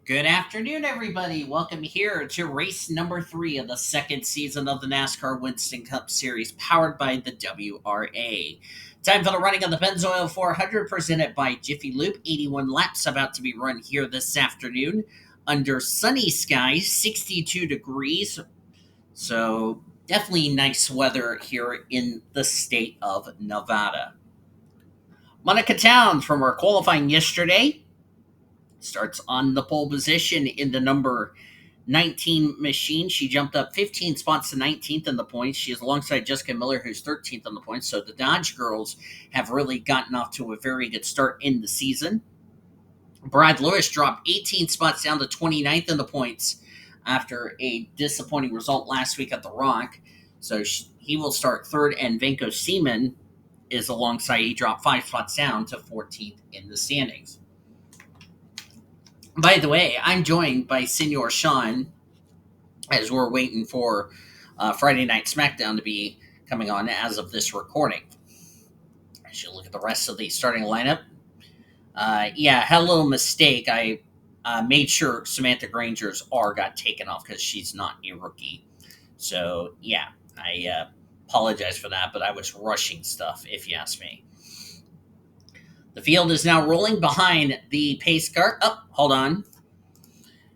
Good afternoon, everybody. Welcome here to race number 3 of the second season of the NASCAR Winston Cup Series, powered by the WRA. Time for the running of the Pennzoil 400, presented by Jiffy Lube. 81 laps about to be run here this afternoon under sunny skies, 62 degrees. So, definitely nice weather here in the state of Nevada. Monica Towns from our qualifying yesterday starts on the pole position in the number 19 machine. She jumped up 15 spots to 19th in the points. She is alongside Jessica Miller, who's 13th in the points. So the Dodge girls have really gotten off to a very good start in the season. Brad Lewis dropped 18 spots down to 29th in the points after a disappointing result last week at the Rock. So he will start third, and Venko Seaman is alongside. He dropped 5 spots down to 14th in the standings. By the way, I'm joined by Senor Sean as we're waiting for Friday Night SmackDown to be coming on as of this recording. As you look at the rest of the starting lineup, had a little mistake. I made sure Samantha Granger's R got taken off because she's not a rookie. So, I apologize for that, but I was rushing stuff, if you ask me. The field is now rolling behind the pace car. Oh, hold on.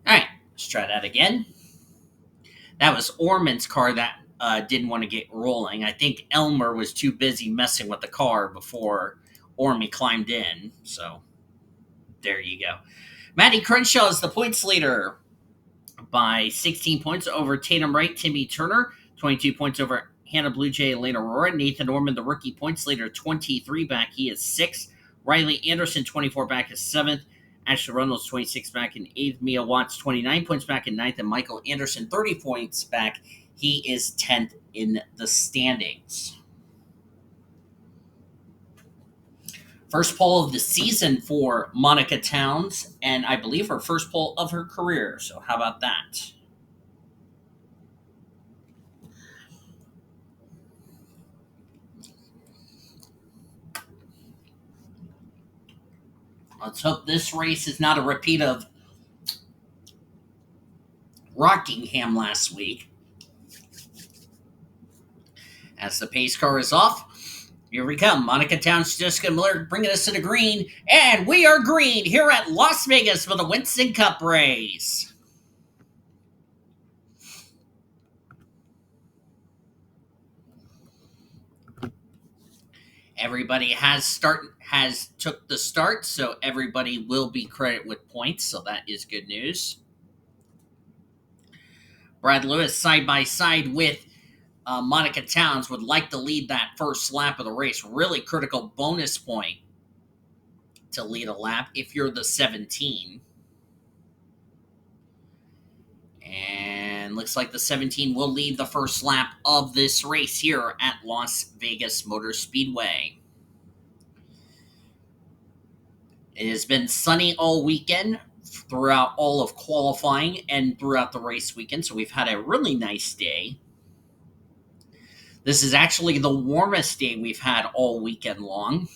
All right, let's try that again. That was Orman's car that didn't want to get rolling. I think Elmer was too busy messing with the car before Ormy climbed in. So there you go. Maddie Crenshaw is the points leader by 16 points over Tatum Wright, Timmy Turner, 22 points over Hannah Bluejay, Elena Aurora. Nathan Ormond, the rookie points leader, 23 back. He is 6th. Riley Anderson, 24 back, is 7th. Ashley Reynolds, 26 back in 8th. Mia Watts, 29 points back in 9th. And Michael Anderson, 30 points back. He is 10th in the standings. First pole of the season for Monica Towns, and I believe her first pole of her career. So how about that? Let's hope this race is not a repeat of Rockingham last week. As the pace car is off, here we come. Monica Towns, Jessica Miller bringing us to the green. And we are green here at Las Vegas for the Winston Cup race. Everybody has took the start, so everybody will be credited with points, so that is good news. Brad Lewis side by side with Monica Towns would like to lead that first lap of the race. Really critical bonus point to lead a lap if you're the 17. And looks like the 17 will lead the first lap of this race here at Las Vegas Motor Speedway. It has been sunny all weekend throughout all of qualifying and throughout the race weekend, so we've had a really nice day. This is actually the warmest day we've had all weekend long.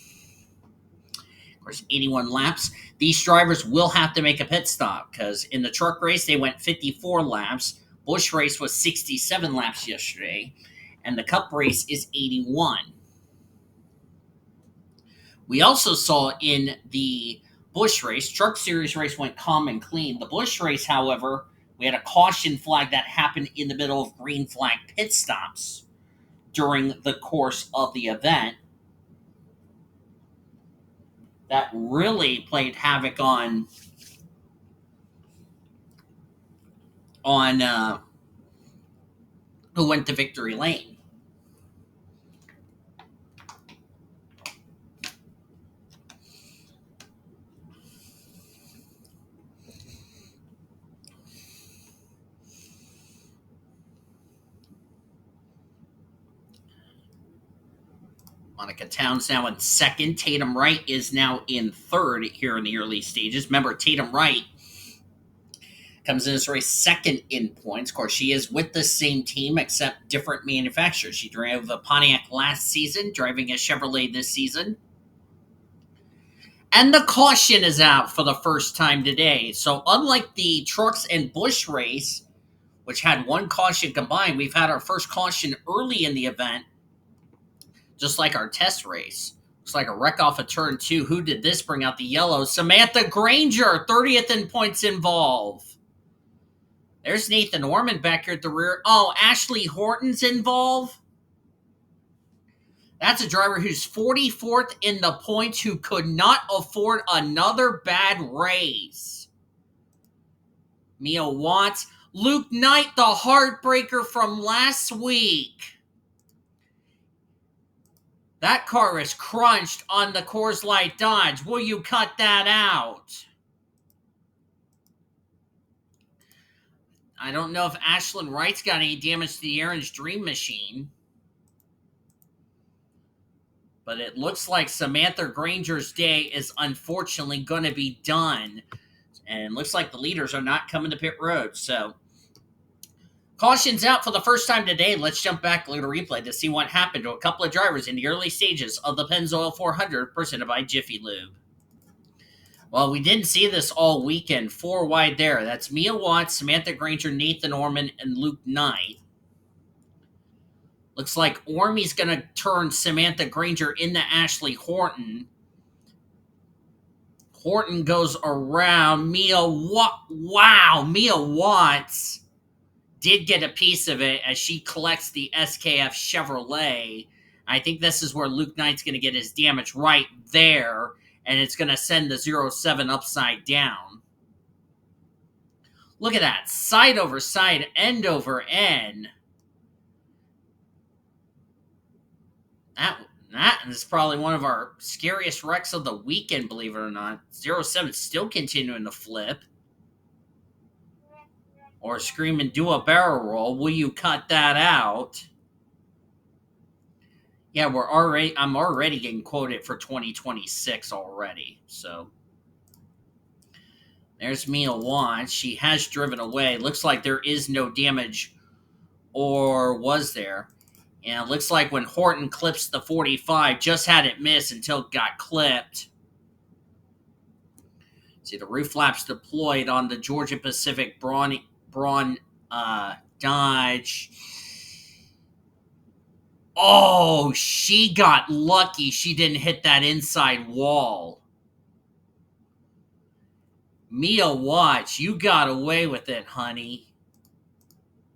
Of course, 81 laps. These drivers will have to make a pit stop because in the truck race, they went 54 laps. Busch race was 67 laps yesterday, and the Cup race is 81. We also saw in the Busch race, Truck Series race went calm and clean. The Busch race, however, we had a caution flag that happened in the middle of green flag pit stops during the course of the event. That really played havoc on who went to victory lane. Monica Towns now in second. Tatum Wright is now in third here in the early stages. Remember, Tatum Wright comes in this race second in points. Of course, she is with the same team except different manufacturers. She drove a Pontiac last season, driving a Chevrolet this season. And the caution is out for the first time today. So, unlike the trucks and Busch race, which had one caution combined, we've had our first caution early in the event, just like our test race. Looks like a wreck off of turn 2. Who did this bring out the yellow? Samantha Granger, 30th in points involved. There's Nathan Ormond back here at the rear. Oh, Ashley Horton's involved. That's a driver who's 44th in the points who could not afford another bad race. Mia Watts. Luke Knight, the heartbreaker from last week. That car is crunched on the Coors Light Dodge. Will you cut that out? I don't know if Ashlyn Wright's got any damage to the Aaron's Dream Machine. But it looks like Samantha Granger's day is unfortunately going to be done. And it looks like the leaders are not coming to pit road. So, caution's out for the first time today. Let's jump back a little replay to see what happened to a couple of drivers in the early stages of the Pennzoil 400 presented by Jiffy Lube. Well, we didn't see this all weekend. 4 wide there. That's Mia Watts, Samantha Granger, Nathan Ormond, and Luke Knight. Looks like Ormy's going to turn Samantha Granger into Ashley Horton. Horton goes around. Mia Watts did get a piece of it as she collects the SKF Chevrolet. I think this is where Luke Knight's going to get his damage right there, and it's going to send the 07 upside down. Look at that. Side over side, end over end. That is probably one of our scariest wrecks of the weekend, believe it or not. 07 still continuing to flip. Or scream and do a barrel roll. Will you cut that out? Yeah, I'm already getting quoted for 2026 already. So there's Mia Watts. She has driven away. Looks like there is no damage, or was there? And it looks like when Horton clips the 45, just had it miss until it got clipped. See, the roof flaps deployed on the Georgia Pacific Braun Dodge. Oh, she got lucky she didn't hit that inside wall. Mia Watts, you got away with it, honey.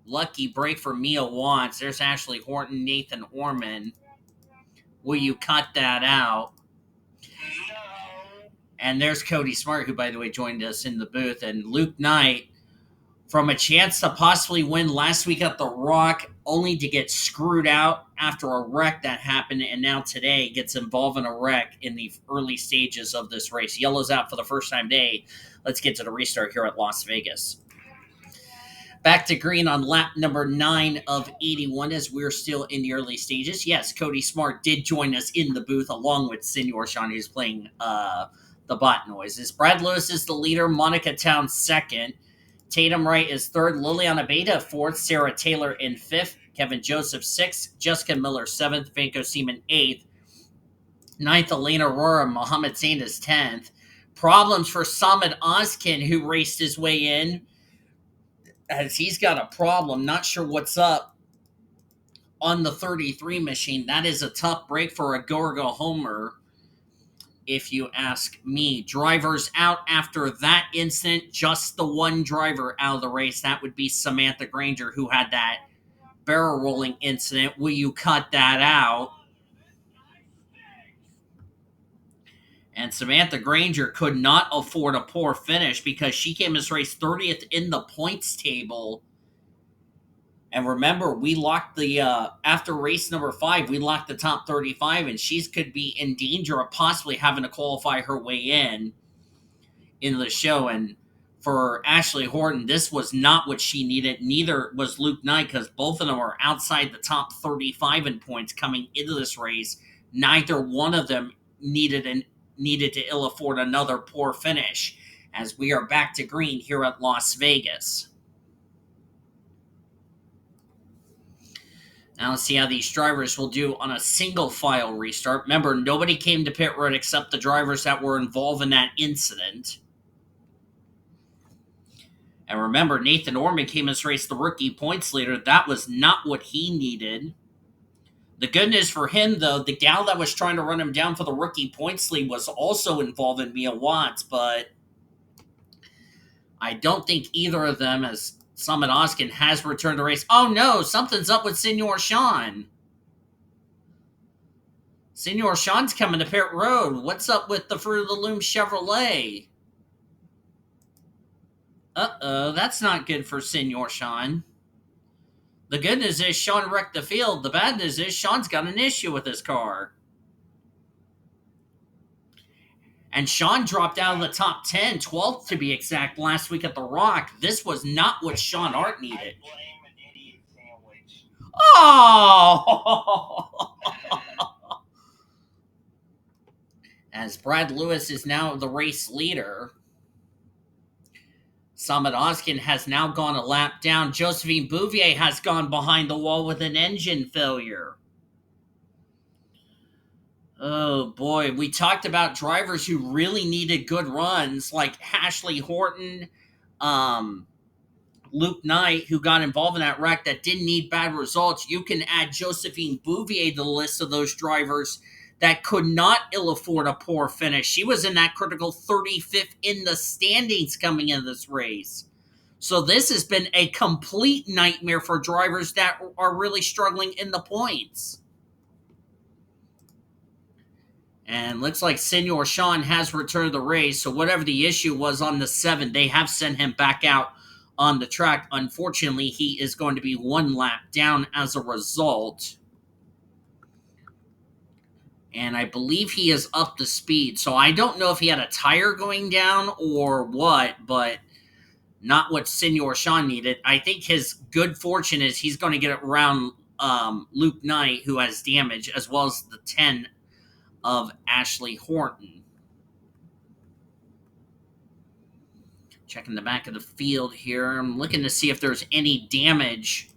Lucky break for Mia Watts. There's Ashley Horton, Nathan Ormond. Will you cut that out? And there's Cody Smart, who, by the way, joined us in the booth. And Luke Knight, from a chance to possibly win last week at the Rock, only to get screwed out after a wreck that happened, and now today gets involved in a wreck in the early stages of this race. Yellow's out for the first time today. Let's get to the restart here at Las Vegas. Back to green on lap number 9 of 81 as we're still in the early stages. Yes, Cody Smart did join us in the booth along with Senor Sean, who's playing the bot noises. Brad Lewis is the leader. Monica Town second. Tatum Wright is third. Liliana Beta fourth. Sarah Taylor in fifth. Kevin Joseph sixth. Jessica Miller seventh. Vanko Seaman eighth. Ninth, Elena Aurora. Mohammed Zain is 10th. Problems for Samad Ozkin, who raced his way in, as he's got a problem. Not sure what's up on the 33 machine. That is a tough break for a go-or-go homer, if you ask me. Drivers out after that incident. Just the one driver out of the race. That would be Samantha Granger, who had that barrel rolling incident. Will you cut that out? And Samantha Granger could not afford a poor finish because she came as race 30th in the points table. And remember, we locked the, after race number 5, we locked the top 35, and she could be in danger of possibly having to qualify her way in the show. And for Ashley Horton, this was not what she needed. Neither was Luke Knight, because both of them are outside the top 35 in points coming into this race. Neither one of them needed to ill afford another poor finish, as we are back to green here at Las Vegas. Now let's see how these drivers will do on a single file restart. Remember, nobody came to pit road except the drivers that were involved in that incident. And remember, Nathan Ormond came as race the rookie points leader. That was not what he needed. The good news for him, though, the gal that was trying to run him down for the rookie points lead was also involved in Mia Watts, but I don't think either of them, as Summit Oskin has returned to race. Oh no, something's up with Senor Sean. Senor Sean's coming to pit road. What's up with the Fruit of the Loom Chevrolet? Uh-oh, that's not good for Senor Sean. The good news is Sean wrecked the field. The bad news is Sean's got an issue with his car. And Sean dropped out of the top 10, 12th to be exact, last week at The Rock. This was not what Sean Hart needed. Oh! As Brad Lewis is now the race leader, Summit Oskin has now gone a lap down. Josephine Bouvier has gone behind the wall with an engine failure. Oh boy, we talked about drivers who really needed good runs, like Ashley Horton, Luke Knight, who got involved in that wreck that didn't need bad results. You can add Josephine Bouvier to the list of those drivers that could not ill afford a poor finish. She was in that critical 35th in the standings coming into this race. So this has been a complete nightmare for drivers that are really struggling in the points. And looks like Senor Sean has returned to the race. So whatever the issue was on the 7, they have sent him back out on the track. Unfortunately, he is going to be one lap down as a result. And I believe he is up to speed. So I don't know if he had a tire going down or what, but not what Senor Sean needed. I think his good fortune is he's going to get it around Luke Knight, who has damage, as well as the 10 of Ashley Horton. Checking the back of the field here. I'm looking to see if there's any damage.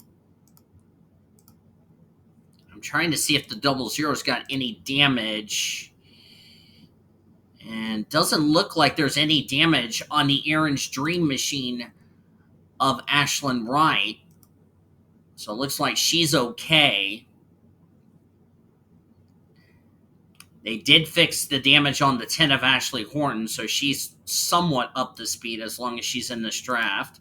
I'm trying to see if the 00's got any damage. And doesn't look like there's any damage on the Aaron's Dream Machine of Ashlyn Wright. So it looks like she's okay. They did fix the damage on the 10 of Ashley Horton, so she's somewhat up to speed as long as she's in this draft.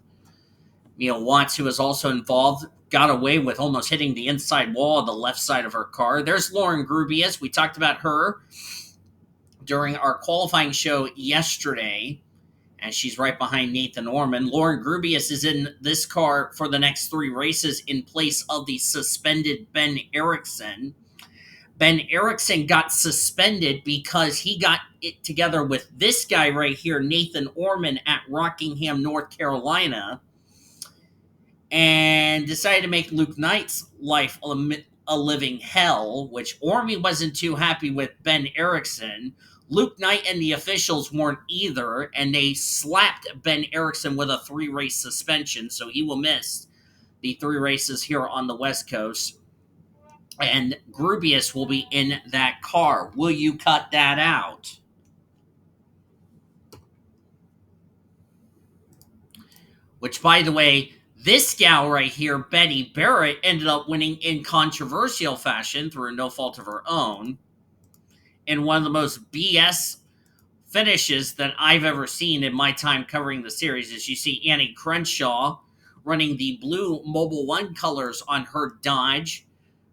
Mia Watts, who is also involved, got away with almost hitting the inside wall of the left side of her car. There's Lauren Grubius. We talked about her during our qualifying show yesterday, and she's right behind Nathan Ormond. Lauren Grubius is in this car for the next 3 races in place of the suspended Ben Erickson. Ben Erickson got suspended because he got it together with this guy right here, Nathan Ormond, at Rockingham, North Carolina, and decided to make Luke Knight's life a living hell, which Ormond wasn't too happy with Ben Erickson. Luke Knight and the officials weren't either, and they slapped Ben Erickson with a 3-race suspension, so he will miss the 3 races here on the West Coast. And Grubius will be in that car. Will you cut that out? Which, by the way, this gal right here, Betty Barrett, ended up winning in controversial fashion through no fault of her own in one of the most BS finishes that I've ever seen in my time covering the series. As you see Annie Crenshaw running the blue Mobil 1 colors on her Dodge,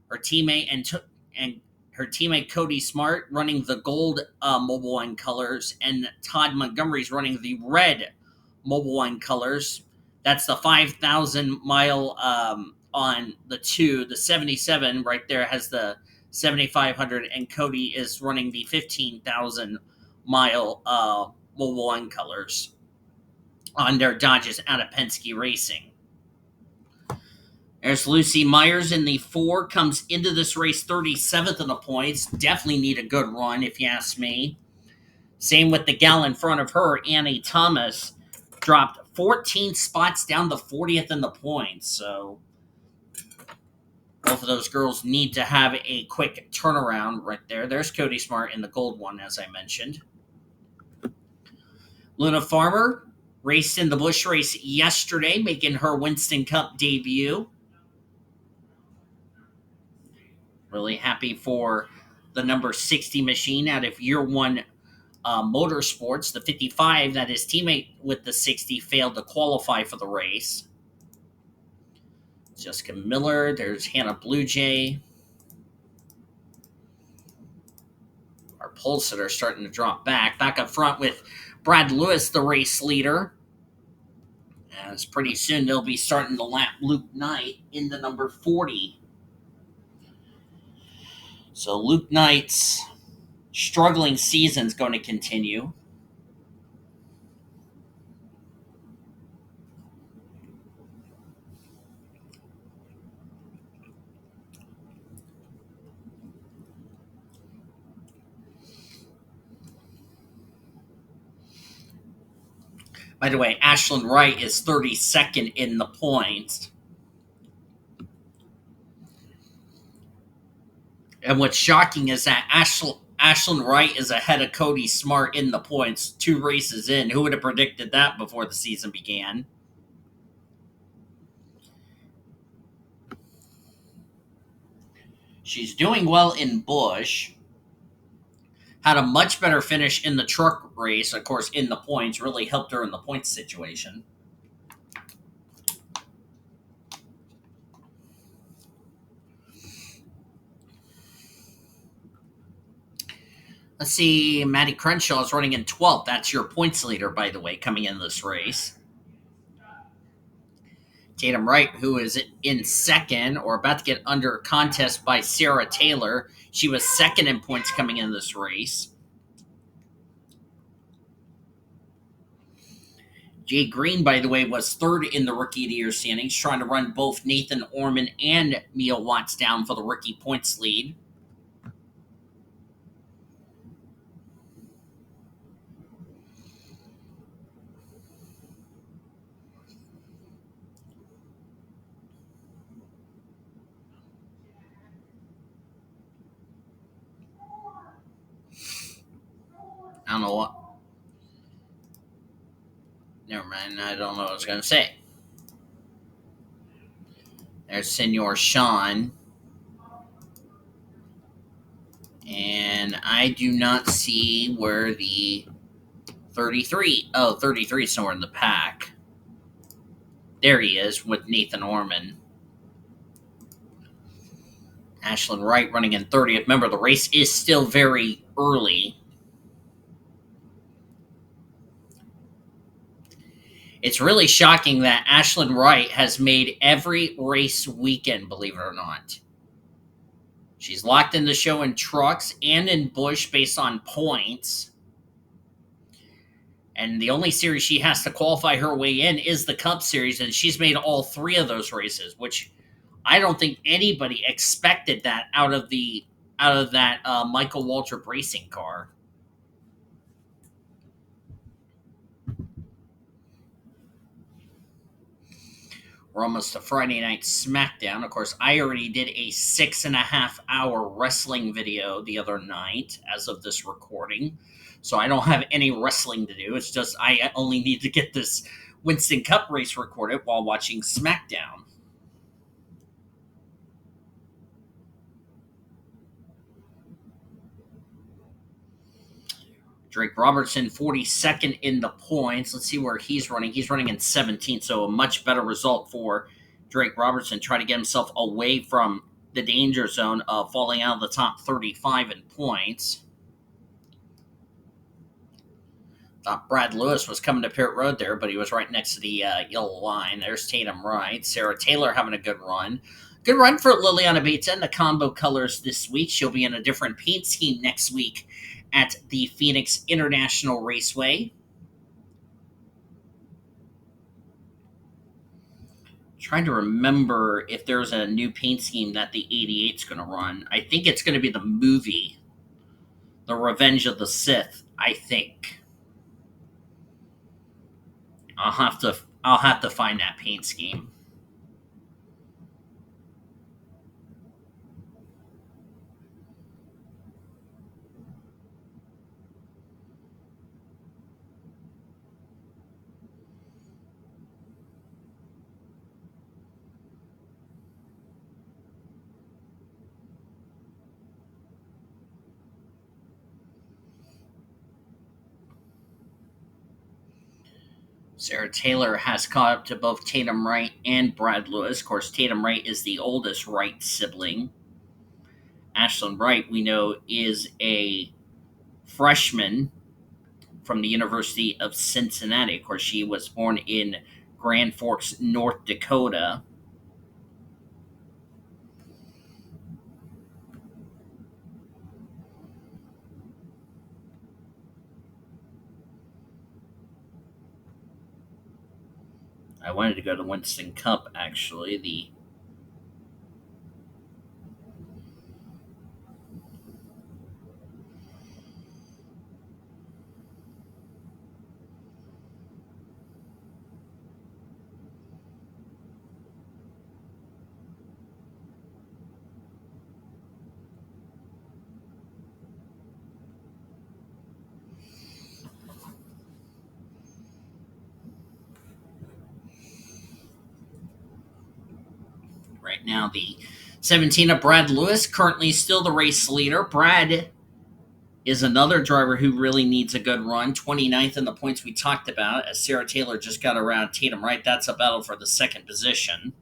her teammate and her teammate Cody Smart running the gold Mobil 1 colors, and Todd Montgomery's running the red Mobil 1 colors. That's the 5,000 mile on the 2. The 77 right there has the 7,500, and Cody is running the 15,000 mile Mobil 1 colors on their Dodges out of Penske Racing. There's Lucy Myers in the 4, comes into this race 37th in the points. Definitely need a good run, if you ask me. Same with the gal in front of her, Annie Thomas, dropped 14 spots down to 40th in the points. So Both of those girls need to have a quick turnaround right there. There's Cody Smart in the gold one, as I mentioned. Luna Farmer raced in the Busch race yesterday, making her Winston Cup debut. Really happy for the number 60 machine out of Year One Motorsports. The 55, that his teammate with the 60 failed to qualify for the race. Jessica Miller, there's H Bluejay. Our pulls that are starting to drop back. Back up front with Brad Lewis, the race leader. As pretty soon they'll be starting to lap Luke Knight in the number 40. So Luke Knight's struggling season is going to continue. By the way, Ashlyn Wright is 32nd in the points. And what's shocking is that Ashlyn Wright is ahead of Cody Smart in the points 2 races in. Who would have predicted that before the season began? She's doing well in Busch. Had a much better finish in the truck race. Of course, in the points, really helped her in the points situation. Let's see, Maddie Crenshaw is running in 12th. That's your points leader, by the way, coming in this race. Tatum Wright, who is in second or about to get under contest by Sarah Taylor. She was second in points coming in this race. Jay Green, by the way, was third in the Rookie of the Year standings, trying to run both Nathan Ormond and Mia Watts down for the rookie points lead. I don't know what. Never mind. I don't know what I was going to say. There's Senor Sean. And I do not see where the 33. Oh, 33 is somewhere in the pack. There he is with Nathan Ormond. Ashlyn Wright running in 30th. Remember, the race is still very early. It's really shocking that Ashlyn Wright has made every race weekend, believe it or not. She's locked in the show in trucks and in Busch based on points. And the only series she has to qualify her way in is the Cup Series, and she's made all 3 of those races, which I don't think anybody expected that out of that Michael Waltrip racing car. We're almost to Friday Night SmackDown. Of course, I already did a 6.5-hour wrestling video the other night as of this recording. So I don't have any wrestling to do. It's just I only need to get this Winston Cup race recorded while watching SmackDown. Drake Robertson, 42nd in the points. Let's see where he's running. He's running in 17th, so a much better result for Drake Robertson. Trying to get himself away from the danger zone of falling out of the top 35 in points. Thought Brad Lewis was coming to pit road there, but he was right next to the yellow line. There's Tatum Wright. Sarah Taylor having a good run. Good run for Liliana Bates in the combo colors this week. She'll be in a different paint scheme next week at the Phoenix International Raceway. Trying to remember if there's a new paint scheme that the 88's going to run. I think it's going to be the movie, The Revenge of the Sith, I think. I'll have to find that paint scheme. Sarah Taylor has caught up to both Tatum Wright and Brad Lewis. Of course, Tatum Wright is the oldest Wright sibling. Ashlyn Wright, we know, is a freshman from the University of Cincinnati. Of course, she was born in Grand Forks, North Dakota. I wanted to go to Winston Cup, actually. The right now the 17 of Brad Lewis, currently still the race leader. Brad is another driver who really needs a good run. 29th in the points we talked about, as Sarah Taylor just got around Tatum Wright. That's a battle for the second position.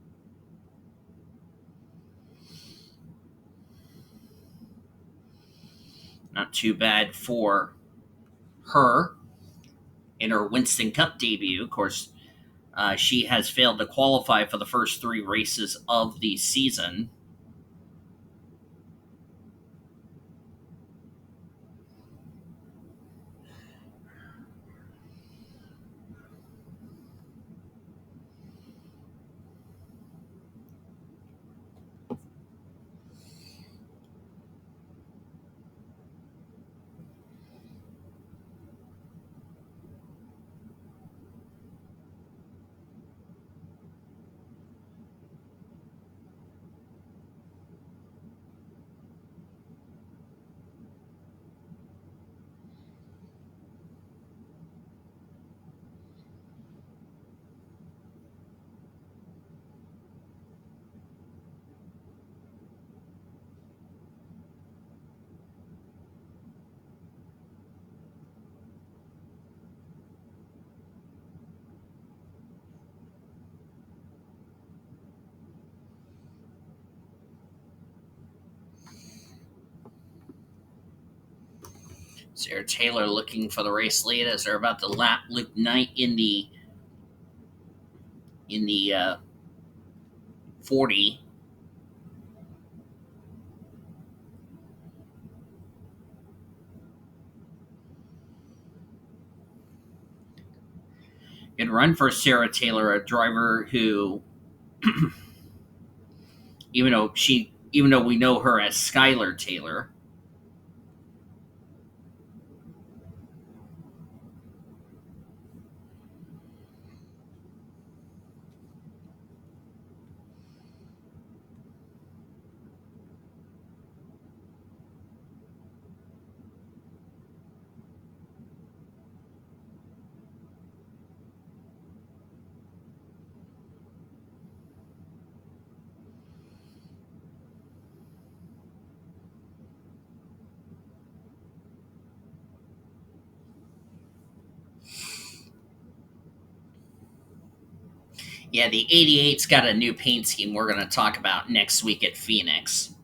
Not too bad for her in her Winston Cup debut. Of course, she has failed to qualify for the first three races of the season. Sarah Taylor looking for the race lead as they're about to lap Luke Knight in the 40. Good run for Sarah Taylor, a driver who, even though we know her as Skylar Taylor, yeah, the 88's got a new paint scheme we're going to talk about next week at Phoenix.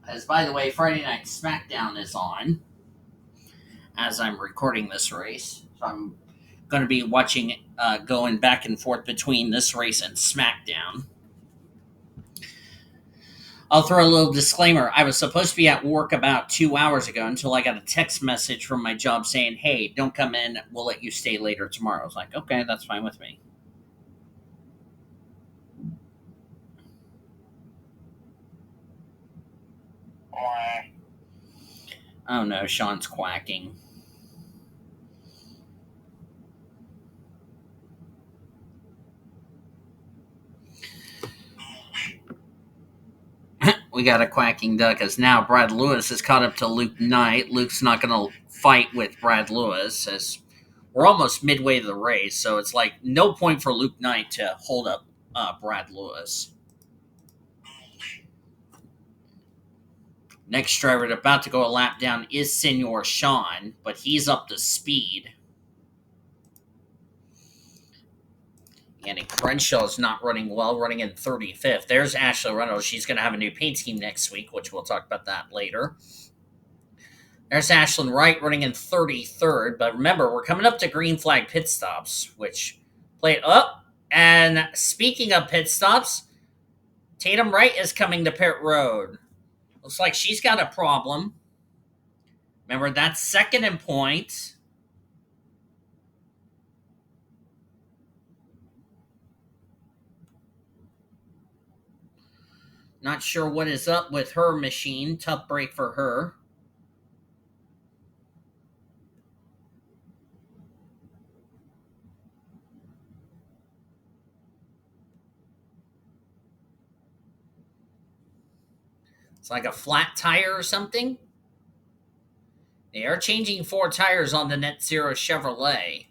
As, by the way, Friday Night SmackDown is on as I'm recording this race. So I'm going to be watching, going back and forth between this race and SmackDown. I'll throw a little disclaimer. I was supposed to be at work about 2 hours ago until I got a text message from my job saying, hey, don't come in. We'll let you stay later tomorrow. I was like, okay, that's fine with me. Oh no, Sean's quacking. we got a quacking duck as now Brad Lewis is caught up to Luke Knight. Luke's not going to fight with Brad Lewis as we're almost midway to the race, so it's like no point for Luke Knight to hold up Brad Lewis. Next driver about to go a lap down is Senor Sean, but he's up to speed. And Crenshaw is not running well, running in 35th. There's Ashley Reynolds. She's going to have a new paint scheme next week, which we'll talk about that later. There's Ashlyn Wright running in 33rd. But remember, we're coming up to green flag pit stops, which played up. And speaking of pit stops, Tatum Wright is coming to pit road. Looks like she's got a problem. Remember, that's second in points. Not sure what is up with her machine. Tough break for her. It's like a flat tire or something. They are changing 4 tires on the Net Zero Chevrolet.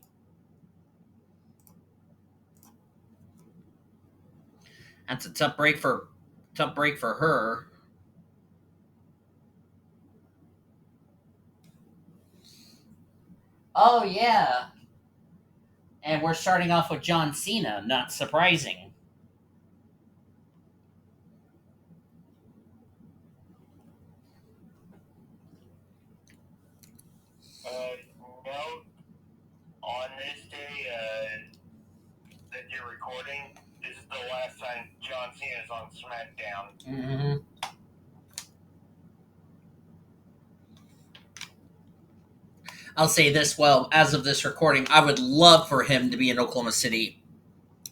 That's a tough break for her. Oh yeah. And we're starting off with John Cena, not surprising. No, on this day that you're recording, this is the last time John Cena is on SmackDown. Mm-hmm. I'll say this, well, as of this recording, I would love for him to be in Oklahoma City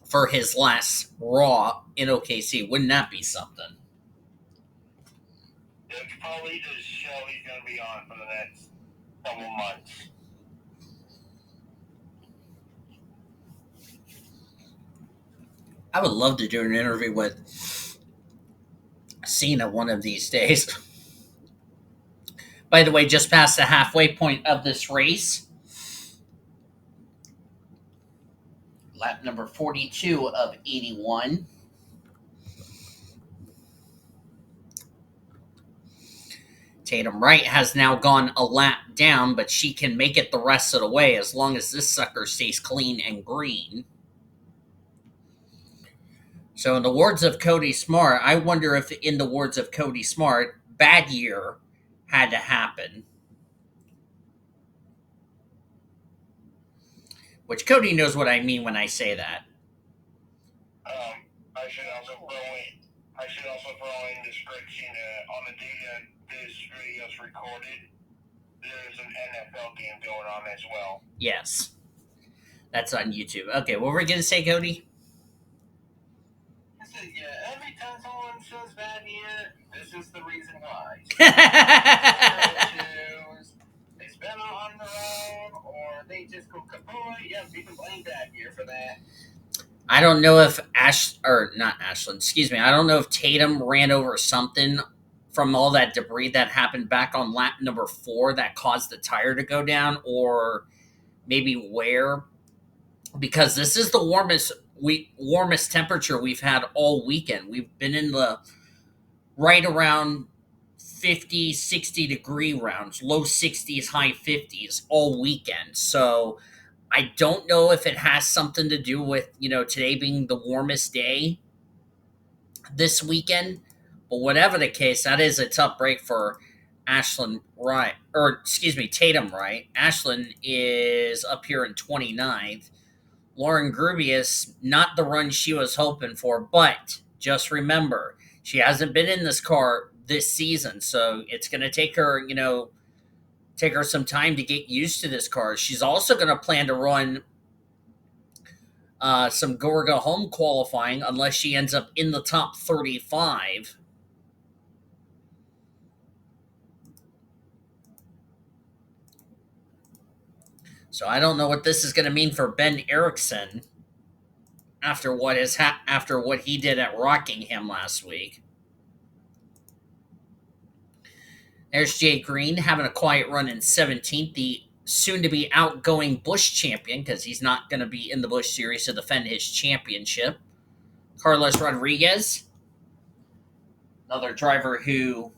for his last Raw in OKC. Wouldn't that be something? It's probably the show he's going to be on for the next couple months. I would love to do an interview with Cena one of these days. By the way, just past the halfway point of this race. Lap number 42 of 81. Tatum Wright has now gone a lap down, but she can make it the rest of the way as long as this sucker stays clean and green. So in the words of Cody Smart, I wonder if in the words of Cody Smart, bad year had to happen. Which Cody knows what I mean when I say that. I should also throw in description on the day that this video is recorded. There's an NFL game going on as well. Yes, that's on YouTube. Okay, what were we gonna say, Cody? I said, yeah. Every time someone says bad year, this is the reason why. They spend on their own, or they just go kaboom. Yeah, people blame bad year for that. I don't know if I don't know if Tatum ran over something from all that debris that happened back on lap number 4 that caused the tire to go down, or maybe where, because this is the warmest temperature we've had all weekend. We've been in the right around 50, 60 degree rounds, low 60s, high 50s all weekend. So I don't know if it has something to do with, today being the warmest day this weekend. But whatever the case, that is a tough break for Tatum Wright. Ashlyn is up here in 29th. Lauren Grubius, not the run she was hoping for, but just remember, she hasn't been in this car this season, so it's going to take her some time to get used to this car. She's also going to plan to run some Go Home qualifying unless she ends up in the top 35. So I don't know what this is going to mean for Ben Erickson after what he did at Rockingham last week. There's Jay Green having a quiet run in 17th, the soon to be outgoing Busch champion, because he's not going to be in the Busch Series to defend his championship. Carlos Rodriguez, another driver who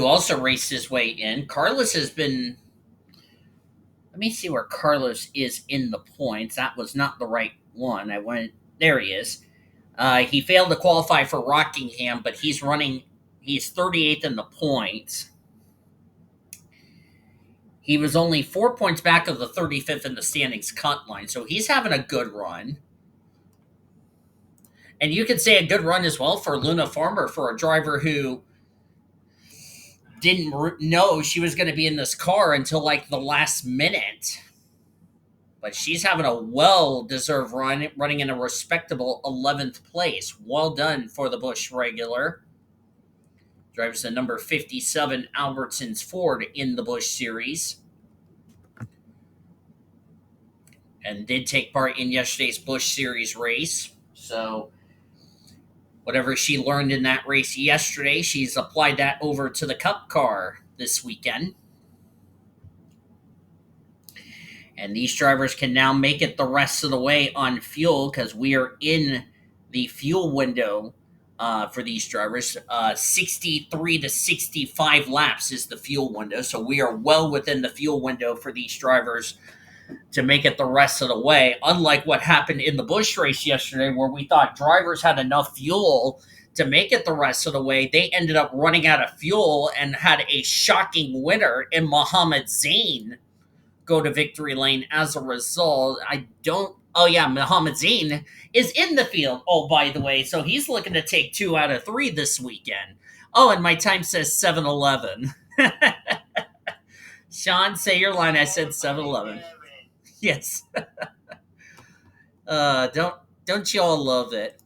also raced his way in. Carlos has been. Let me see where Carlos is in the points. That was not the right one. I went. There he is. He failed to qualify for Rockingham, but he's running. He's 38th in the points. He was only 4 points back of the 35th in the standings cut line, so he's having a good run. And you could say a good run as well for Luna Farmer, for a driver who didn't know she was going to be in this car until like the last minute. But she's having a well-deserved run, running in a respectable 11th place. Well done for the Busch regular. Drives the number 57 Albertsons Ford in the Busch Series. And did take part in yesterday's Busch Series race. So whatever she learned in that race yesterday, she's applied that over to the Cup car this weekend. And these drivers can now make it the rest of the way on fuel, because we are in the fuel window for these drivers. 63 to 65 laps is the fuel window. So we are well within the fuel window for these drivers to make it the rest of the way. Unlike what happened in the Busch race yesterday, where we thought drivers had enough fuel to make it the rest of the way, they ended up running out of fuel and had a shocking winner in Mohammed Zain go to victory lane as a result. Mohammed Zain is in the field. Oh, by the way, so he's looking to take 2 out of 3 this weekend. Oh, and my time says 7-11. Sean, say your line. I said 7-11. Yes. Don't you all love it?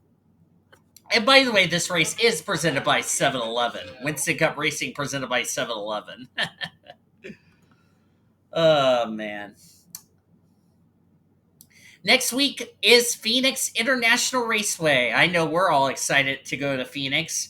And by the way, this race is presented by 7-Eleven. Winston Cup Racing presented by 7-Eleven. Oh, man. Next week is Phoenix International Raceway. I know we're all excited to go to Phoenix.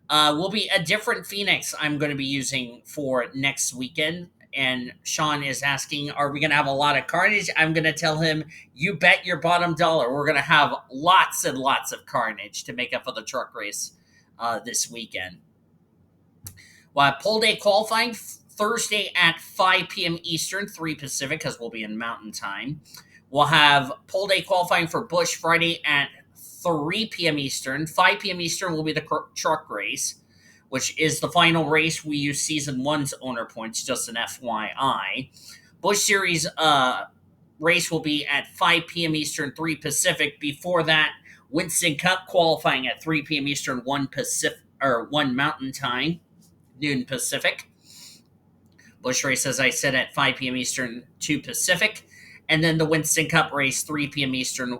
Will be a different Phoenix I'm going to be using for next weekend. And Sean is asking, are we going to have a lot of carnage? I'm going to tell him, you bet your bottom dollar. We're going to have lots and lots of carnage to make up for the truck race this weekend. We'll have pole day qualifying Thursday at 5 p.m. Eastern, 3 Pacific, because we'll be in Mountain Time. We'll have pole day qualifying for Busch Friday at 3 p.m. Eastern. 5 p.m. Eastern will be the truck race, which is the final race. We use Season 1's owner points, just an FYI. Busch Series race will be at 5 p.m. Eastern, 3 Pacific. Before that, Winston Cup qualifying at 3 p.m. Eastern, 1 Pacific, or 1 Mountain Time, noon Pacific. Busch race, as I said, at 5 p.m. Eastern, 2 Pacific. And then the Winston Cup race, 3 p.m. Eastern,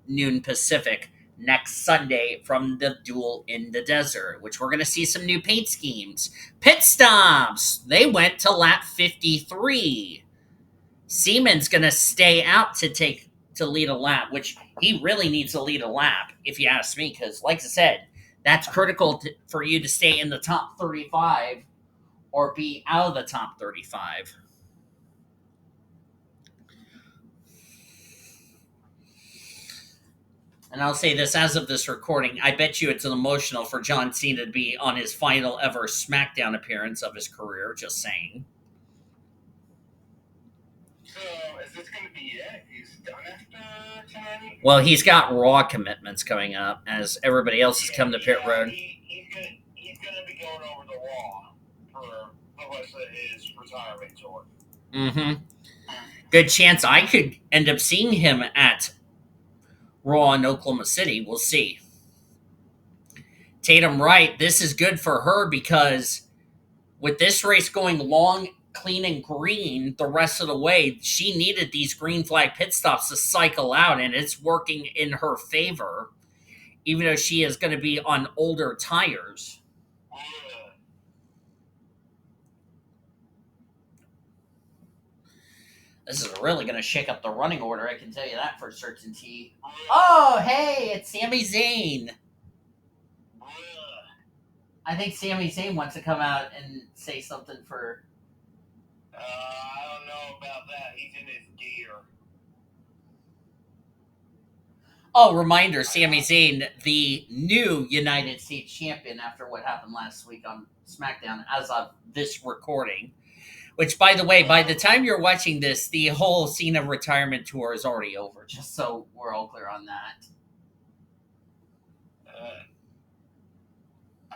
noon Pacific, next Sunday from the Duel in the Desert, which we're going to see some new paint schemes. Pit stops. They went to lap 53. Seaman's going to stay out to lead a lap, which he really needs to lead a lap, if you ask me, because, like I said, that's critical for you to stay in the top 35 or be out of the top 35. And I'll say this, as of this recording, I bet you it's emotional for John Cena to be on his final ever SmackDown appearance of his career, just saying. So, is this going to be it? He's done after tonight? Well, he's got Raw commitments coming up, as everybody else has come to pit road. He's going to be going over to Raw for the rest of his retirement tour. Mm-hmm. Good chance I could end up seeing him at Raw in Oklahoma City. We'll see. Tatum Wright, this is good for her, because with this race going long, clean, and green the rest of the way, she needed these green flag pit stops to cycle out, and it's working in her favor, even though she is going to be on older tires. This is really going to shake up the running order, I can tell you that for certainty. Oh, hey, it's Sami Zayn. I think Sami Zayn wants to come out and say something for. I don't know about that. He's in his gear. Oh, reminder, Sami Zayn, the new United States champion after what happened last week on SmackDown as of this recording. Which, by the way, by the time you're watching this, the whole Cena retirement tour is already over, just so we're all clear on that.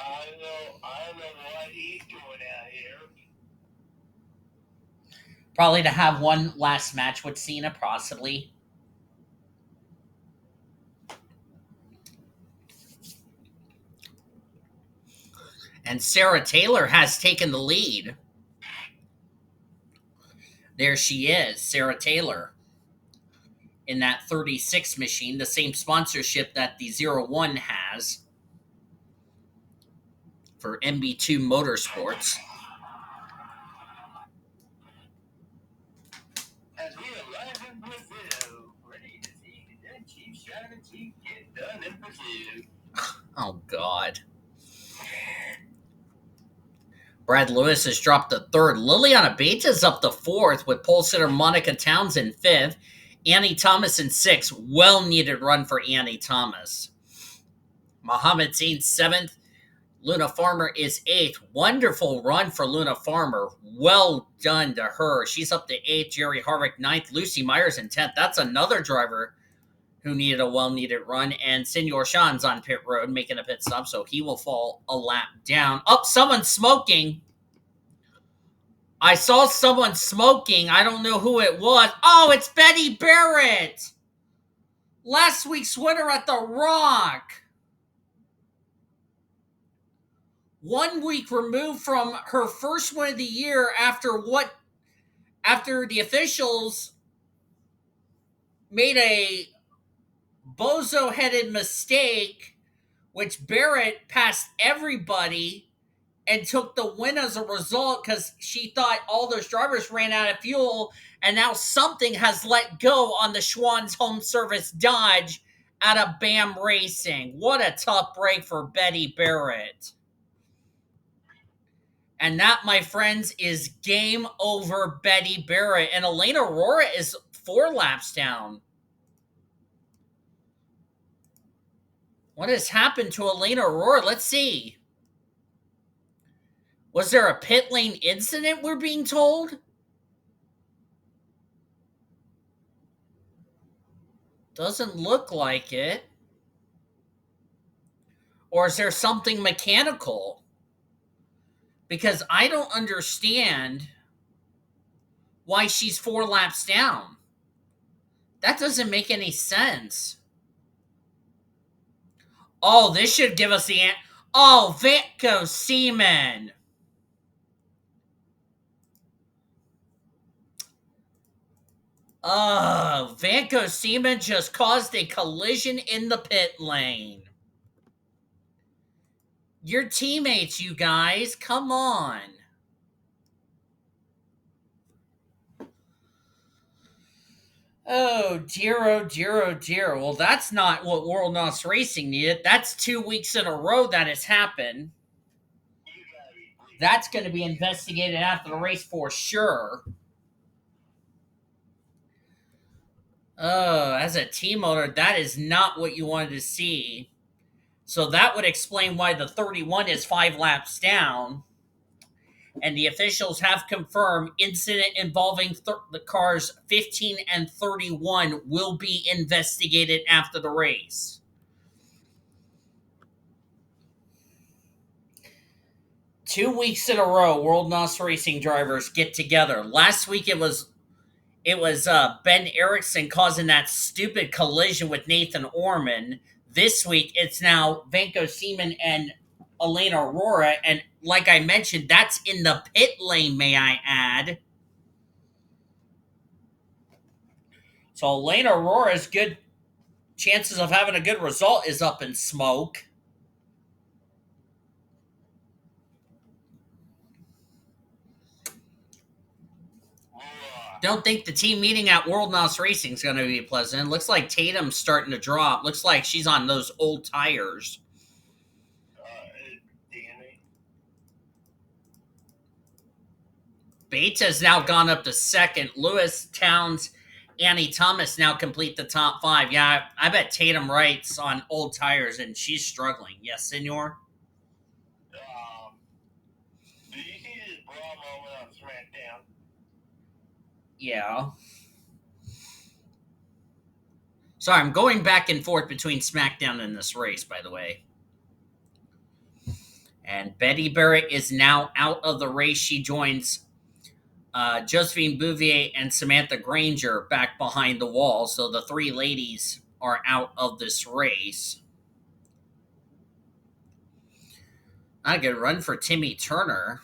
I don't know what he's doing out here. Probably to have one last match with Cena, possibly. And Sarah Taylor has taken the lead. There she is, Sarah Taylor. In that 36 machine, the same sponsorship that the 01 has for MB2 Motorsports. As we arrive in Brazil, ready to see the Chief Shine and Chief get done in Brazil. Oh, God. Brad Lewis has dropped to third. Liliana Bates is up to fourth with pole sitter Monica Townsend fifth. Annie Thomas in sixth. Well-needed run for Annie Thomas. Mohammed Zain seventh. Luna Farmer is eighth. Wonderful run for Luna Farmer. Well done to her. She's up to eighth. Jerry Harvick ninth. Lucy Myers in 10th. That's another driver who needed a well-needed run. And Senor Sean's on pit road making a pit stop, so he will fall a lap down. Oh, someone's smoking. I saw someone smoking. I don't know who it was. Oh, it's Betty Barrett. Last week's winner at the Rock. 1 week removed from her first win of the year after the officials made a bozo-headed mistake, which Barrett passed everybody and took the win as a result because she thought all those drivers ran out of fuel, and now something has let go on the Schwann's Home Service Dodge out of BAM Racing. What a tough break for Betty Barrett. And that, my friends, is game over Betty Barrett. And Elena Aurora is 4 laps down. What has happened to Elena Aurora? Let's see. Was there a pit lane incident, we're being told? Doesn't look like it. Or is there something mechanical? Because I don't understand why she's 4 laps down. That doesn't make any sense. Oh, this should give us the answer. Oh, Vanco Seaman. Oh, Vanco Seaman just caused a collision in the pit lane. Your teammates, you guys. Come on. Oh, dear, oh, dear, oh, dear. Well, that's not what World NOS Racing needed. That's 2 weeks in a row that has happened. That's going to be investigated after the race for sure. Oh, as a team owner, that is not what you wanted to see. So that would explain why the 31 is 5 laps down. And the officials have confirmed incident involving the cars 15 and 31 will be investigated after the race. Two weeks in a row, World NOS Racing drivers get together. Last week it was Ben Erickson causing that stupid collision with Nathan Ormond. This week it's now Vanco Seaman and Elena Aurora, and like I mentioned, that's in the pit lane, may I add. So Elena Aurora's good chances of having a good result is up in smoke. Don't think the team meeting at World NOS Racing is going to be pleasant. Looks like Tatum's starting to drop. Looks like she's on those old tires. Bates has now gone up to second. Lewis, Towns, Annie Thomas now complete the top five. Yeah, I bet Tatum Wright's on old tires and she's struggling. Yes, senor? Did you see this bra moment on SmackDown? Yeah. Sorry, I'm going back and forth between SmackDown and this race, by the way. And Betty Barrett is now out of the race. She joins Josephine Bouvier and Samantha Granger back behind the wall. So the three ladies are out of this race. Not a good run for Timmy Turner.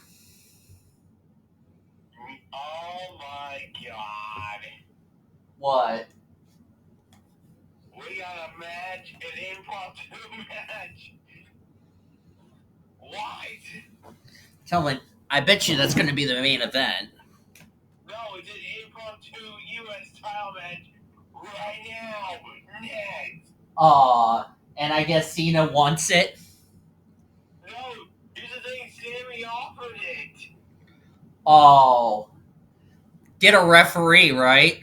Oh my God. What? We got a match, an impromptu match. What? Tell me, I bet you that's going to be the main event. No, it's an impromptu U.S. title match right now. Next. And I guess Cena wants it. No, here's the thing, Sammy offered it. Oh. Get a referee, right?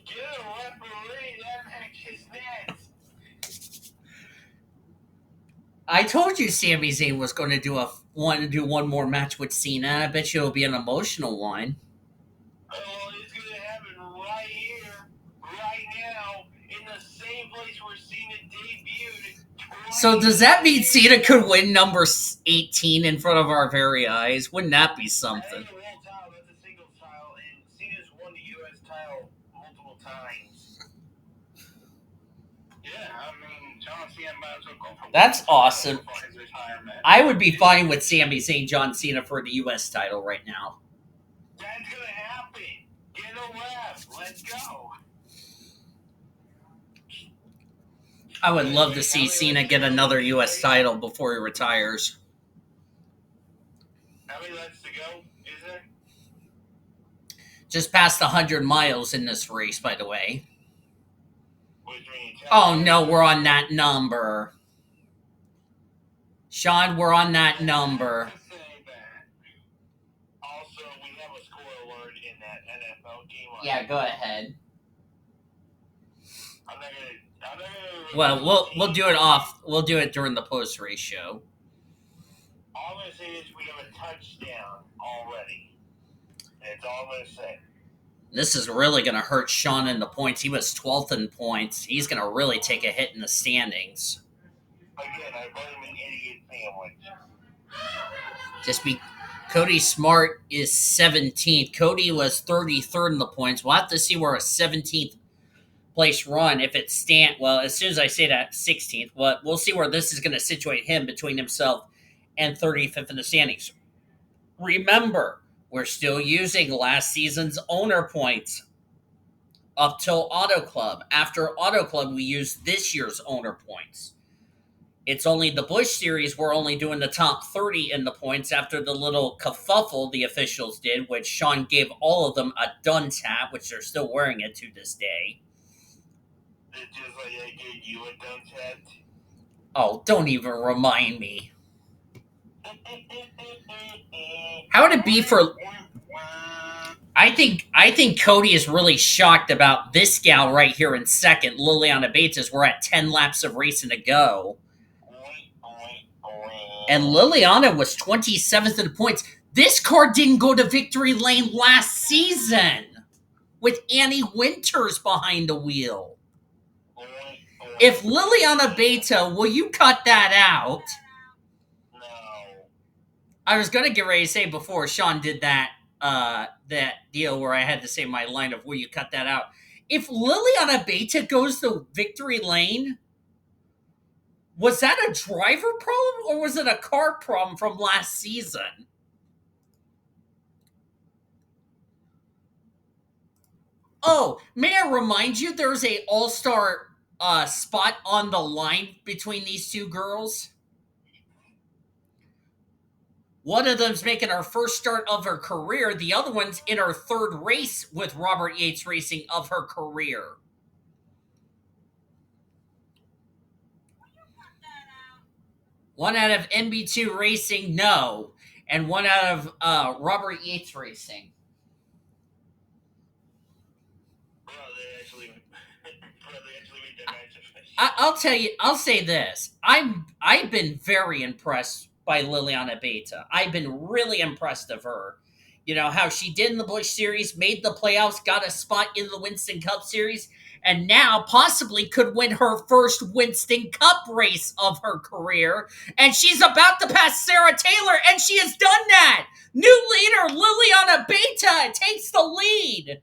Get a referee, that match is next. I told you Sami Zayn was going to do one more match with Cena. I bet you it'll be an emotional one. Oh, it's going to happen right here, right now, in the same place where Cena debuted. So does that mean Cena could win number 18 in front of our very eyes? Wouldn't that be That something? ain't a world title, that's a singles title, and Cena's won the U.S. title multiple times. Yeah, I mean, John Cena might as well go for That's awesome. for his retirement. I would be fine with Sami Zayn, John Cena for the U.S. title right now. That's gonna happen. Get a ref. Let's go. I would love to see Cena get another U.S. title before he retires. How many laps to go? Is there? Just past 100 miles in this race, by the way. Which means Oh, no, we're on that number. Sean, we're on that number. Also, we have a score alert in that NFL game. Yeah, go ahead. I'm not gonna. Well, we'll do it off. We'll do it during the post race show. All I'm gonna say is we have a touchdown already. That's all I'm gonna say. This is really going to hurt Sean in the points. He was 12th in points. He's going to really take a hit in the standings. Again, I blame an idiot sandwich. Cody Smart is 17th. Cody was 33rd in the points. We'll have to see where a 17th place run, if it's well, as soon as I say that, 16th. We'll see where this is going to situate him between himself and 35th in the standings. Remember, we're still using last season's owner points up till Auto Club. After Auto Club, we use this year's owner points. It's only the Busch Series, we're only doing the top 30 in the points after the little kerfuffle the officials did, which Sean gave all of them a dunce hat, which they're still wearing it to this day. It's just like I gave you a dunce hat. Oh, don't even remind me. How would it be for... I think Cody is really shocked about this gal right here in second, Liliana Bates, as we're at 10 laps of racing to go. And Liliana was 27th in points. This car didn't go to victory lane last season with Annie Winters behind the wheel. If Liliana Beta, will you cut that out? No. I was going to get ready to say before Sean did that deal where I had to say my line of will you cut that out. If Liliana Beta goes to victory lane, was that a driver problem or was it a car problem from last season? Oh, may I remind you, there's a all-star spot on the line between these two girls. One of them's making her first start of her career. The other one's in her third race with Robert Yates Racing of her career. One out of MB2 Racing, no. and one out of Robert Yates Racing. Bro, they actually made that match. I'll tell you. I'll say this. I've been very impressed by Liliana Beta. I've been really impressed of her. You know how she did in the Busch Series, made the playoffs, got a spot in the Winston Cup Series, and now possibly could win her first Winston Cup race of her career. And she's about to pass Sarah Taylor, and she has done that. New leader Liliana Beta takes the lead.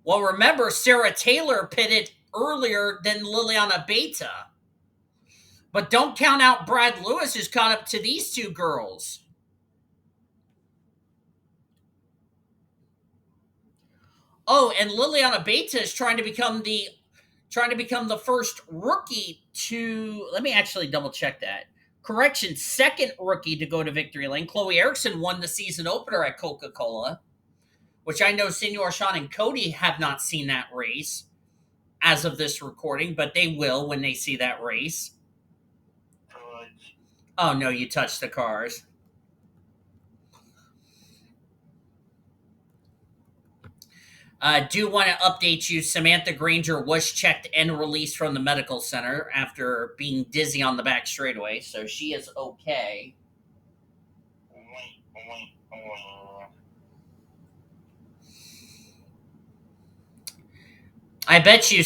Well, remember, Sarah Taylor pitted earlier than Liliana Beta. But don't count out Brad Lewis, who's caught up to these two girls. Oh, and Liliana Beta is trying to become the first rookie to, let me actually double check that. Correction, second rookie to go to victory lane. Chloe Erickson won the season opener at Coca-Cola, which I know Senor Sean and Cody have not seen that race as of this recording, but they will when they see that race. Oh no, you touched the cars. Do want to update you. Samantha Granger was checked and released from the medical center after being dizzy on the back straightaway, so she is okay. I bet you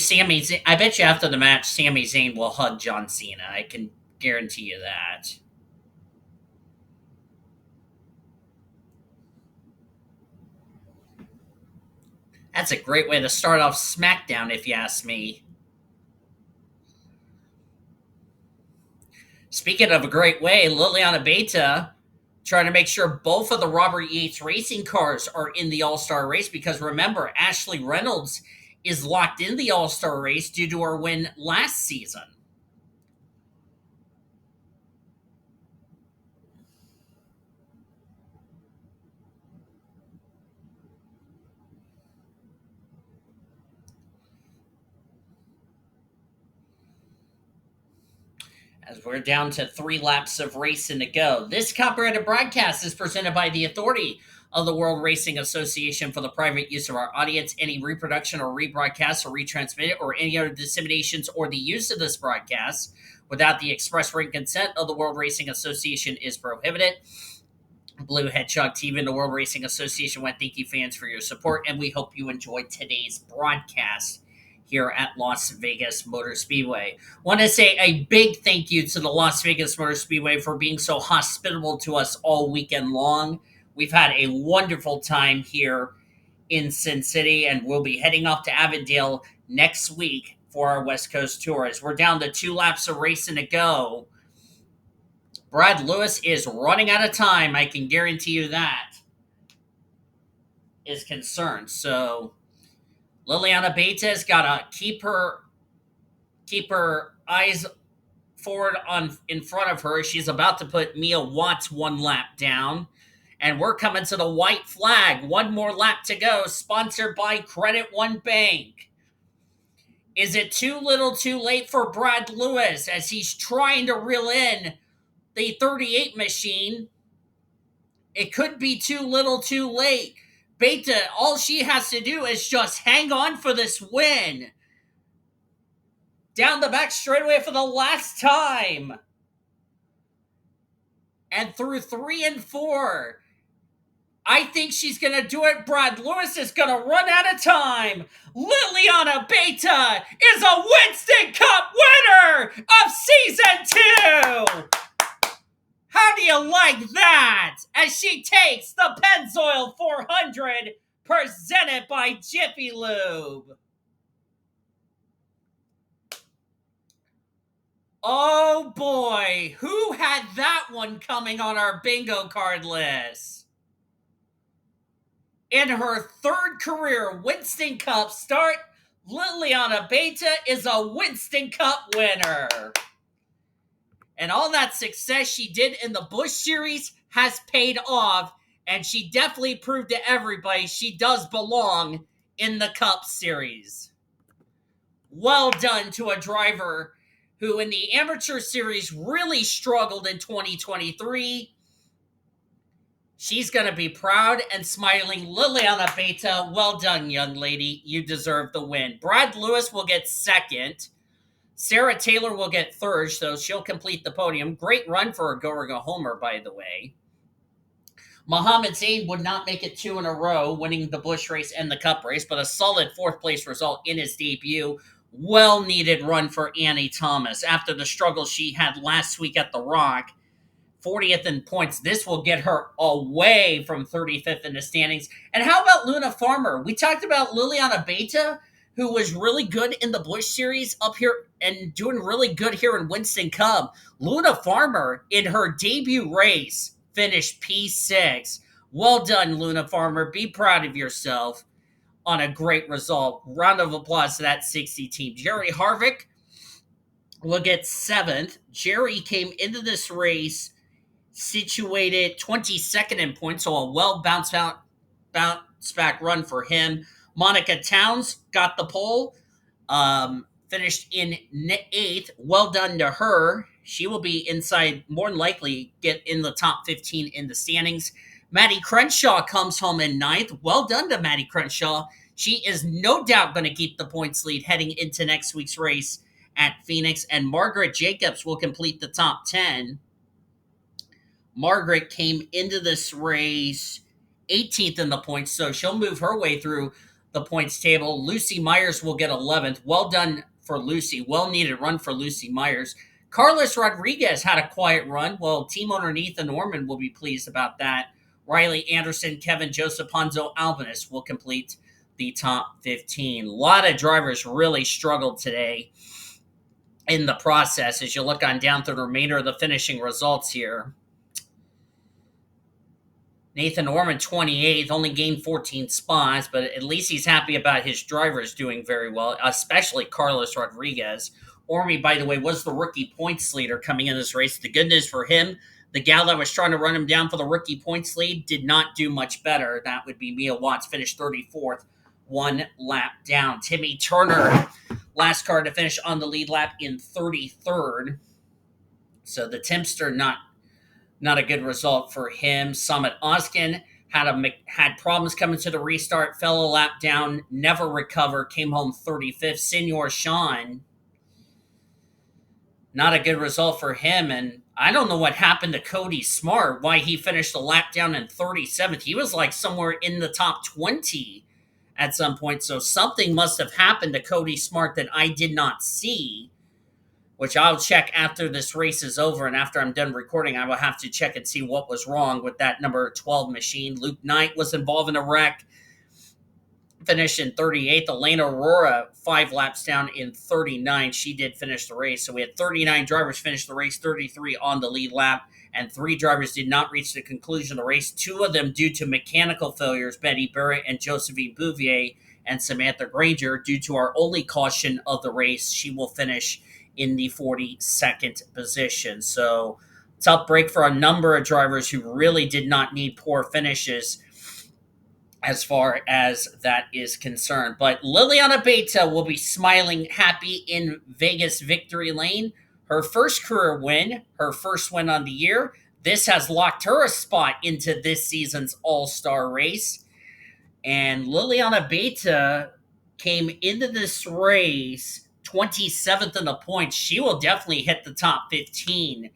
after the match, Sami Zayn will hug John Cena. I can guarantee you that. That's a great way to start off SmackDown, if you ask me. Speaking of a great way, Liliana Beta trying to make sure both of the Robert Yates racing cars are in the All-Star race, because remember, Ashley Reynolds is locked in the All-Star race due to her win last season. As we're down to 3 laps of racing to go. This copyrighted broadcast is presented by the authority of the World Racing Association for the private use of our audience. Any reproduction or rebroadcast or retransmit or any other disseminations or the use of this broadcast without the express written consent of the World Racing Association is prohibited. Blue Hedgehog TV and the World Racing Association want to thank you fans for your support, and we hope you enjoyed today's broadcast here at Las Vegas Motor Speedway. Want to say a big thank you to the Las Vegas Motor Speedway for being so hospitable to us all weekend long. We've had a wonderful time here in Sin City, and we'll be heading off to Avondale next week for our West Coast tour. As we're down to 2 laps of racing to go, Brad Lewis is running out of time. I can guarantee you that is concerned. So Liliana Beta's got to keep her eyes forward in front of her. She's about to put Mia Watts 1 lap down. And we're coming to the white flag. 1 more lap to go. Sponsored by Credit One Bank. Is it too little too late for Brad Lewis as he's trying to reel in the 38 machine? It could be too little too late. Beta, all she has to do is just hang on for this win. Down the back straightaway for the last time. And through 3 and 4. I think she's going to do it. Brad Lewis is going to run out of time. Liliana Beta is a Winston Cup winner of Season 2. How do you like that? As she takes the Pennzoil 400 presented by Jiffy Lube. Oh boy, who had that one coming on our bingo card list? In her 3rd career Winston Cup start, Liliana Beta is a Winston Cup winner. And all that success she did in the Busch Series has paid off, and she definitely proved to everybody she does belong in the Cup Series. Well done to a driver who in the amateur series really struggled in 2023. She's going to be proud and smiling. Liliana Beta, well done, young lady. You deserve the win. Brad Lewis will get second. Sarah Taylor will get third, so she'll complete the podium. Great run for a going a homer, by the way. Mohammed Zain would not make it two in a row, winning the Busch race and the Cup race, but a solid fourth place result in his debut. Well needed run for Annie Thomas after the struggle she had last week at the Rock. 40th in points. This will get her away from 35th in the standings. And how about Luna Farmer? We talked about Liliana Beta, who was really good in the Busch Series up here and doing really good here in Winston Cup. Luna Farmer, in her debut race, finished P6. Well done, Luna Farmer. Be proud of yourself on a great result. Round of applause to that 60 team. Jerry Harvick will get 7th. Jerry came into this race situated 22nd in points, so a well bounce back run for him. Monica Towns got the pole, finished in 8th. Well done to her. She will be inside, more than likely, get in the top 15 in the standings. Maddie Crenshaw comes home in 9th. Well done to Maddie Crenshaw. She is no doubt going to keep the points lead heading into next week's race at Phoenix. And Margaret Jacobs will complete the top 10. Margaret came into this race 18th in the points, so she'll move her way through the points table. Lucy Myers will get 11th. Well done for Lucy. Well-needed run for Lucy Myers. Carlos Rodriguez had a quiet run. Well, team owner N Ormond will be pleased about that. Riley Anderson, Kevin Joseph, Ponzo Albanese will complete the top 15. A lot of drivers really struggled today in the process as you look on down through the remainder of the finishing results here. Nathan Ormond, 28th, only gained 14 spots, but at least he's happy about his drivers doing very well, especially Carlos Rodriguez. Ormy, by the way, was the rookie points leader coming in this race. The good news for him, the gal that was trying to run him down for the rookie points lead did not do much better. That would be Mia Watts, finished 34th, 1 lap down. Timmy Turner, last car to finish on the lead lap in 33rd. So the Timster, not a good result for him. Summit Oskin had problems coming to the restart, fell a lap down, never recovered, came home 35th. Senor Sean, not a good result for him. And I don't know what happened to Cody Smart, why he finished a lap down in 37th. He was like somewhere in the top 20 at some point. So something must have happened to Cody Smart that I did not see, which I'll check after this race is over. And after I'm done recording, I will have to check and see what was wrong with that number 12 machine. Luke Knight was involved in a wreck, finished in 38th. Elena Aurora, 5 laps down in 39. She did finish the race. So we had 39 drivers finish the race, 33 on the lead lap, and 3 drivers did not reach the conclusion of the race. 2 of them due to mechanical failures, Betty Barrett and Josephine Bouvier, and Samantha Granger. Due to our only caution of the race, she will finish in the 42nd position. So tough break for a number of drivers who really did not need poor finishes as far as that is concerned. But Liliana Beta will be smiling happy in Vegas Victory Lane. Her first career win, her first win on the year. This has locked her a spot into this season's All-Star race. And Liliana Beta came into this race 27th in the points. She will definitely hit the top 15,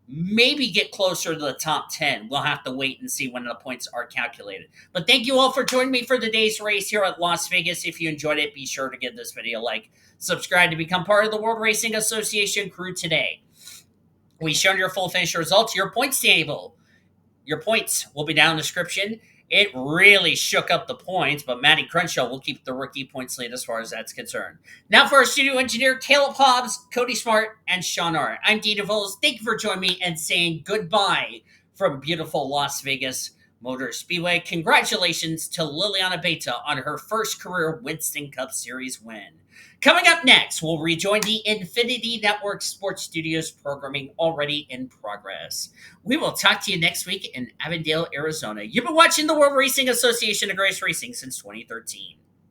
maybe get closer to the top 10. We'll have to wait and see when the points are calculated. But thank you all for joining me for today's race here at Las Vegas. If you enjoyed it, be sure to give this video a like. Subscribe to become part of the World Racing Association crew today. We've shown your full finish results, your points table. Your points will be down in the description. It really shook up the points, but Maddie Crenshaw will keep the rookie points lead as far as that's concerned. Now for our studio engineer, Caleb Hobbs, Cody Smart, and Sean R. I'm Dee DeVos. Thank you for joining me and saying goodbye from beautiful Las Vegas Motor Speedway. Congratulations to Liliana Beta on her first career Winston Cup Series win. Coming up next, we'll rejoin the Infinity Network Sports Studios programming already in progress. We will talk to you next week in Avondale, Arizona. You've been watching the World Racing Association of Grace Racing since 2013.